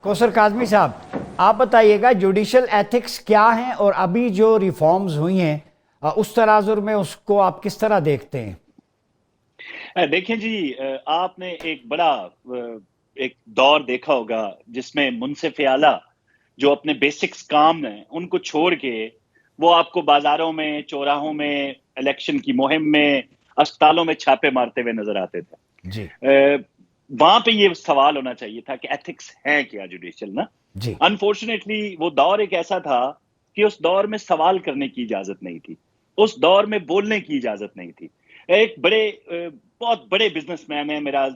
کوثر کاظمی صاحب، آپ بتائیے گا جوڈیشل ایتھکس کیا ہیں اور ابھی جو ریفارمز ہوئی ہیں اس تناظر میں اس کو آپ کس طرح دیکھتے ہیں؟ دیکھیں جی، آپ نے ایک بڑا ایک دور دیکھا ہوگا جس میں منصف اعلیٰ جو اپنے بیسکس کام ہیں ان کو چھوڑ کے وہ آپ کو بازاروں میں، چوراہوں میں، الیکشن کی مہم میں، اسپتالوں میں چھاپے مارتے ہوئے نظر آتے تھے۔ جی وہاں پہ یہ سوال ہونا چاہیے تھا کہ ایتھکس ہے کیا جوڈیشل نا۔ جی انفارچونیٹلی وہ دور ایک ایسا تھا کہ اس دور میں سوال کرنے کی اجازت نہیں تھی، اس دور میں بولنے کی اجازت نہیں تھی۔ ایک بہت بڑے بزنس مین ہے، میرا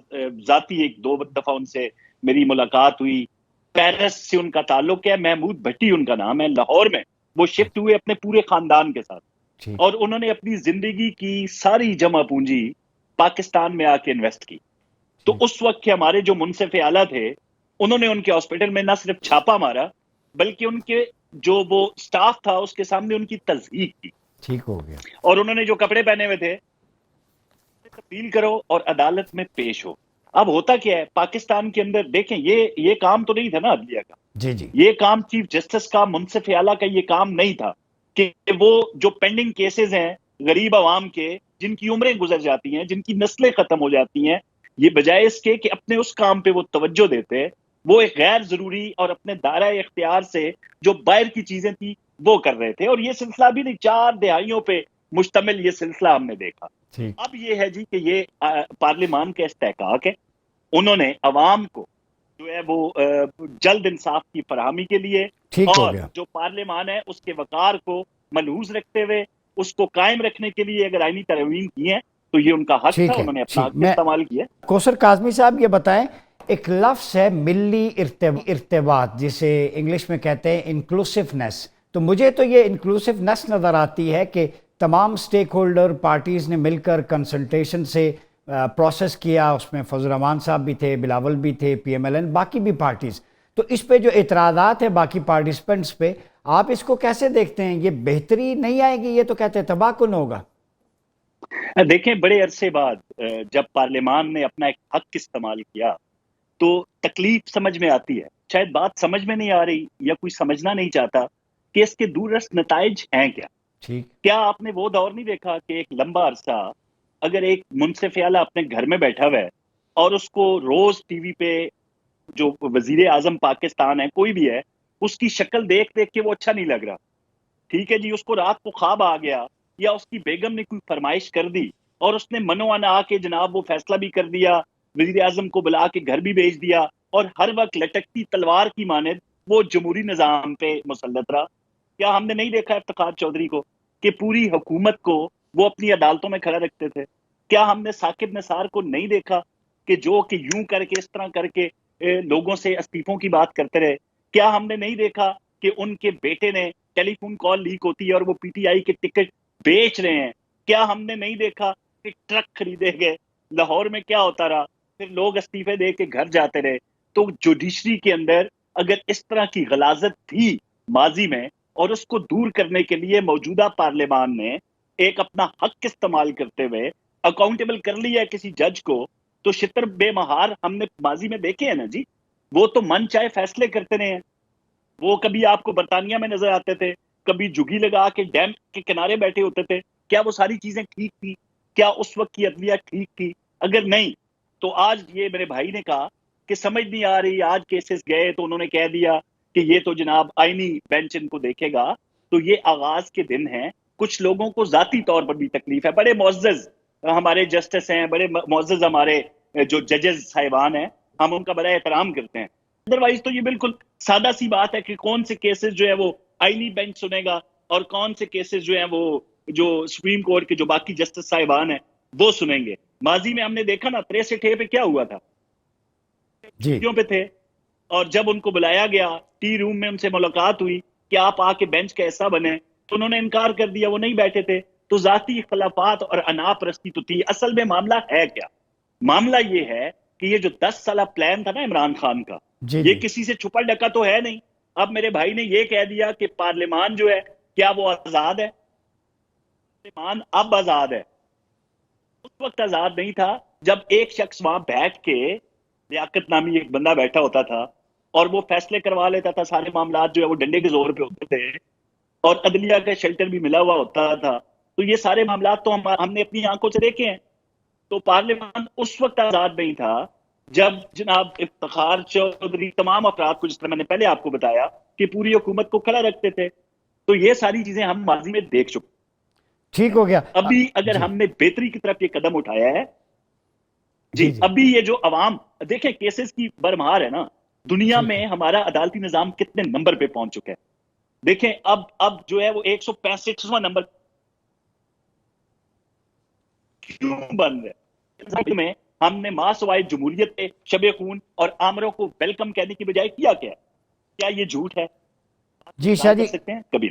ذاتی ایک دو دفعہ ان سے میری ملاقات ہوئی، پیرس سے ان کا تعلق ہے، محمود بھٹی ان کا نام ہے، لاہور میں وہ شفٹ ہوئے اپنے پورے خاندان کے ساتھ، ٹھیک اور انہوں نے اپنی زندگی کی ساری جمع پونجی پاکستان میں آ کے انویسٹ کی۔ تو ٹھیک اس وقت کے ہمارے جو منصف اعلیٰ تھے انہوں نے ان کے ہاسپٹل میں نہ صرف چھاپا مارا بلکہ ان کے جو وہ سٹاف تھا اس کے سامنے ان کی تصدیق کی، ٹھیک ہو گیا۔ اور انہوں نے جو کپڑے پہنے ہوئے تھے تبدیل کرو اور عدالت میں پیش ہو۔ اب ہوتا کیا ہے پاکستان کے اندر، دیکھیں یہ کام تو نہیں تھا نا عدلیہ کا، جی جی یہ کام چیف جسٹس کا، منصف اعلیٰ کا یہ کام نہیں تھا کہ وہ جو پینڈنگ کیسز ہیں غریب عوام کے، جن کی عمریں گزر جاتی ہیں، جن کی نسلیں ختم ہو جاتی ہیں، یہ بجائے اس کے کہ اپنے اس کام پہ وہ توجہ دیتے، وہ ایک غیر ضروری اور اپنے دائرہ اختیار سے جو باہر کی چیزیں تھی وہ کر رہے تھے۔ اور یہ سلسلہ بھی نہیں، 4 دہائیوں پہ مشتمل یہ سلسلہ ہم نے دیکھا۔ ٹھیک اب یہ ہے جی کہ یہ پارلیمان کا استحقاق ہے، انہوں نے عوام کو جو ہے وہ جلد انصاف کی فراہمی کے لیے ٹھیک ہو اور گیا۔ جو پارلیمان ہے اس کے وقار کو ملحوظ رکھتے ہوئے اس کو قائم رکھنے کے لیے اگر آئینی ترمیم کی ہیں تو یہ ان کا حق تھا، ٹھیک ہے انہوں نے اپنا ٹھیک حق میں استعمال کیا۔ کوثر کاظمی صاحب یہ بتائیں، ایک لفظ ہے ملی ارتباط جسے انگلش میں کہتے ہیں انکلوسیونیس، تو مجھے تو یہ انکلوسیونیس نظر آتی ہے کہ تمام سٹیک ہولڈر پارٹیز نے مل کر کنسلٹیشن سے پروسیس کیا، اس میں فضل الرحمان صاحب بھی تھے، بلاول بھی تھے، پی ایم ایل این، باقی بھی پارٹیز، تو اس پہ جو اعتراضات ہیں باقی پارٹیسپنٹس پہ، آپ اس کو کیسے دیکھتے ہیں؟ یہ بہتری نہیں آئے گی؟ یہ تو کہتے ہیں تباہ کن ہوگا۔ دیکھیں بڑے عرصے بعد جب پارلیمان نے اپنا ایک حق استعمال کیا تو تکلیف سمجھ میں آتی ہے، شاید بات سمجھ میں نہیں آ رہی یا کوئی سمجھنا نہیں چاہتا کہ اس کے دوررس نتائج ہیں کیا۔ ٹھیک کیا آپ نے وہ دور نہیں دیکھا کہ ایک لمبا عرصہ اگر ایک منصف اعلیٰ اپنے گھر میں بیٹھا ہوا ہے اور اس کو روز ٹی وی پہ جو وزیر اعظم پاکستان ہے کوئی بھی ہے اس کی شکل دیکھ دیکھ کے وہ اچھا نہیں لگ رہا، ٹھیک ہے جی، اس کو رات کو خواب آ گیا یا اس کی بیگم نے کوئی فرمائش کر دی اور اس نے منوانا آ کے جناب وہ فیصلہ بھی کر دیا، وزیر اعظم کو بلا کے گھر بھی بھیج دیا، اور ہر وقت لٹکتی تلوار کی مانند وہ جمہوری نظام پہ مسلط رہا۔ کیا ہم نے نہیں دیکھا افتخار چودھری کو کہ پوری حکومت کو وہ اپنی عدالتوں میں کھڑا رکھتے تھے؟ کیا ہم نے ثاقب نثار کو نہیں دیکھا کہ جو کہ یوں کر کے اس طرح کر کے لوگوں سے استعفوں کی بات کرتے رہے؟ کیا ہم نے نہیں دیکھا کہ ان کے بیٹے نے ٹیلی فون کال لیک ہوتی ہے اور وہ پی ٹی آئی کے ٹکٹ بیچ رہے ہیں؟ کیا ہم نے نہیں دیکھا کہ ٹرک خریدے گئے؟ لاہور میں کیا ہوتا رہا؟ پھر لوگ استعفے دے کے گھر جاتے رہے۔ تو جوڈیشری کے اندر اگر اس طرح کی غلاظت تھی ماضی میں اور اس کو دور کرنے کے لیے موجودہ پارلیمان نے ایک اپنا حق استعمال کرتے ہوئے اکاؤنٹیبل کر لیا کسی جج کو، تو شتر بے مہار ہم نے ماضی میں دیکھے ہیں نا جی، وہ تو من چاہے فیصلے کرتے رہے ہیں۔ وہ کبھی آپ کو برطانیہ میں نظر آتے تھے، کبھی جھگی لگا کے ڈیم کے کنارے بیٹھے ہوتے تھے۔ کیا وہ ساری چیزیں ٹھیک تھی؟ کیا اس وقت کی عدلیہ ٹھیک تھی؟ اگر نہیں تو آج یہ میرے بھائی نے کہا کہ سمجھ نہیں آ رہی، آج کیسز گئے تو انہوں نے کہہ دیا کہ یہ تو جناب آئینی بینچ ان کو دیکھے گا۔ تو یہ آغاز کے دن ہیں، کچھ لوگوں کو ذاتی طور پر بھی تکلیف ہے، بڑے معزز ہمارے جسٹس ہیں، بڑے معزز ہمارے جو ججز صاحبان ہیں، ہم ان کا بڑا احترام کرتے ہیں۔ ادروائز تو یہ بالکل سادہ سی بات ہے کہ کون سے کیسز جو ہے وہ آئینی بینچ سنے گا اور کون سے کیسز جو ہیں وہ جو سپریم کورٹ کے جو باقی جسٹس صاحبان ہیں وہ سنیں گے۔ ماضی میں ہم نے دیکھا نا 63 پہ کیا ہوا تھا، جی چھٹیوں پہ تھے، اور جب ان کو بلایا گیا ٹی روم میں ان سے ملاقات ہوئی کہ آپ آ کے بینچ کا حصہ بنے تو انہوں نے انکار کر دیا، وہ نہیں بیٹھے تھے۔ تو ذاتی اختلافات اور انا پرستی تو تھی۔ اصل میں معاملہ ہے کیا؟ معاملہ یہ ہے کہ یہ جو 10 سالہ پلان تھا نا عمران خان کا، جی یہ جی کسی سے چھپا ڈکا تو ہے نہیں۔ اب میرے بھائی نے یہ کہہ دیا کہ پارلیمان جو ہے کیا وہ آزاد ہے؟ پارلیمان اب آزاد ہے، اس وقت آزاد نہیں تھا جب ایک شخص وہاں بیٹھ کے، لیاقت نامی ایک بندہ بیٹھا ہوتا تھا، اور وہ فیصلے کروا لیتا تھا، سارے معاملات جو ہے وہ ڈنڈے کے زور پہ ہوتے تھے، اور عدلیہ کا شیلٹر بھی ملا ہوا ہوتا تھا. تو یہ سارے معاملات تو ہم نے اپنی آنکھوں سے دیکھے ہیں. تو پارلیمان اس وقت آزاد نہیں تھا جب جناب افتخار چودھری تمام افراد کو، جس طرح میں نے پہلے آپ کو بتایا، کہ پوری حکومت کو کھڑا رکھتے تھے. تو یہ ساری چیزیں ہم ماضی میں دیکھ چکے. ٹھیک ہو گیا. ابھی اگر جی ہم نے بہتری کی طرف یہ قدم اٹھایا ہے، جی جی ابھی یہ جو عوام دیکھیں کیسز کی برمار ہے نا، دنیا ٹھیک میں ہے. ہمارا عدالتی نظام کتنے نمبر پہ پہنچ چکا ہے. دیکھیں اب جو ہے وہ 165واں نمبر کیوں بن رہا ہے میں. ہم نے ماں سوائے جمہوریت پہ شب خون اور آمروں کو ویلکم کہنے کی بجائے کیا کیا ہے؟ کیا یہ جھوٹ ہے؟ جی اقرار شاہ کر جی، سکتے ہیں؟ کبھی نہیں.